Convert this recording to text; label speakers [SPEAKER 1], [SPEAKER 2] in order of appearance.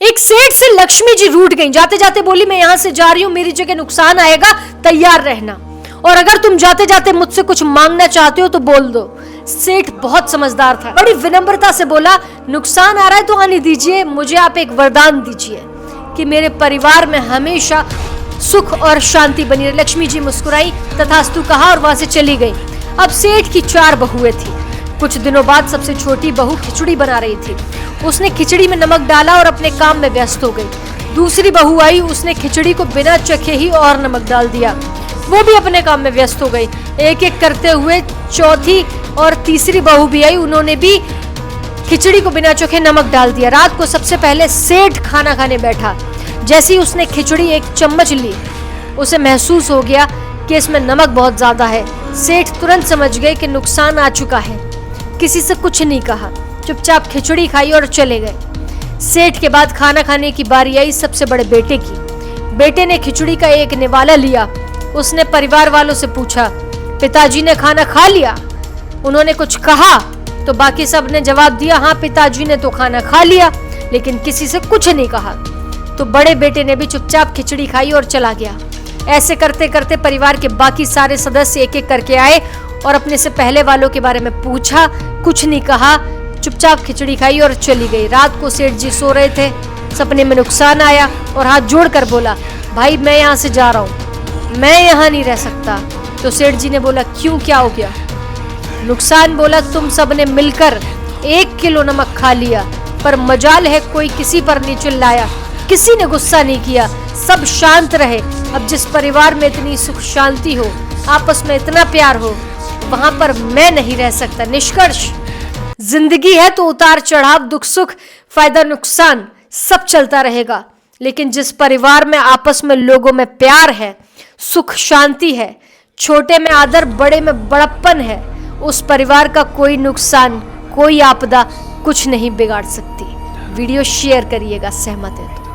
[SPEAKER 1] एक सेठ से लक्ष्मी जी रूठ गई। जाते जाते बोली, मैं यहां से जा रही हूं, मेरी जगह नुकसान आएगा, तैयार रहना, और अगर तुम जाते जाते मुझसे कुछ मांगना चाहते हो तो बोल दो। सेठ बहुत समझदार था, बड़ी विनम्रता से बोला, नुकसान आ रहा है तो आने दीजिए, मुझे आप एक वरदान दीजिए कि मेरे परिवार में हमेशा सुख और शांति बनी रहे। लक्ष्मी जी मुस्कुराई, तथास्तु कहा और वहां से चली गई। अब सेठ की 4 बहुएं थी। कुछ दिनों बाद सबसे छोटी बहू खिचड़ी बना रही थी। उसने खिचड़ी में नमक डाला और अपने काम में व्यस्त हो गई। दूसरी बहू आई, उसने खिचड़ी को बिना चखे ही और नमक डाल दिया, वो भी अपने काम में व्यस्त हो गई। एक एक करते हुए चौथी और तीसरी बहू भी आई, उन्होंने भी खिचड़ी को बिना चखे नमक डाल दिया। रात को सबसे पहले सेठ खाना खाने बैठा। जैसे ही उसने खिचड़ी एक चम्मच ली, उसे महसूस हो गया कि इसमें नमक बहुत ज्यादा है। सेठ तुरंत समझ गए कि नुकसान आ चुका है। किसी से कुछ नहीं कहा, चुपचाप खिचड़ी खाई और चले गए। सेठ के बाद खाना खाने की बारी आई सबसे बड़े बेटे की। बेटे ने खिचड़ी का एक निवाला लिया। उसने परिवार वालों से पूछा, पिताजी ने खाना खा लिया? उन्होंने कुछ कहा तो बाकी सब ने जवाब दिया, हाँ पिताजी ने तो खाना खा लिया, लेकिन किसी से कुछ नहीं कहा। तो बड़े बेटे ने भी चुपचाप खिचड़ी खाई और चला गया। ऐसे करते करते परिवार के बाकी सारे सदस्य एक एक करके आए और अपने से पहले वालों के बारे में पूछा, कुछ नहीं कहा, चुपचाप खिचड़ी खाई और चली गई। रात को सेठ जी सो रहे थे, सपने में नुकसान आया और हाथ जोड़कर बोला, भाई मैं यहाँ से जा रहा हूँ, मैं यहाँ नहीं रह सकता। तो सेठ जी ने बोला, क्यों, क्या हो गया? नुकसान बोला, तुम सबने मिलकर 1 किलो नमक खा लिया, पर मजाल है कोई किसी पर नहीं चिल्लाया, किसी ने गुस्सा नहीं किया, सब शांत रहे। अब जिस परिवार में इतनी सुख शांति हो, आपस में इतना प्यार हो, वहां पर मैं नहीं रह सकता। निष्कर्ष, जिंदगी है तो उतार चढ़ाव, दुख सुख, फायदा नुकसान सब चलता रहेगा, लेकिन जिस परिवार में आपस में लोगों में प्यार है, सुख शांति है, छोटे में आदर, बड़े में बड़प्पन है, उस परिवार का कोई नुकसान, कोई आपदा कुछ नहीं बिगाड़ सकती। वीडियो शेयर करिएगा, सहमत है तो।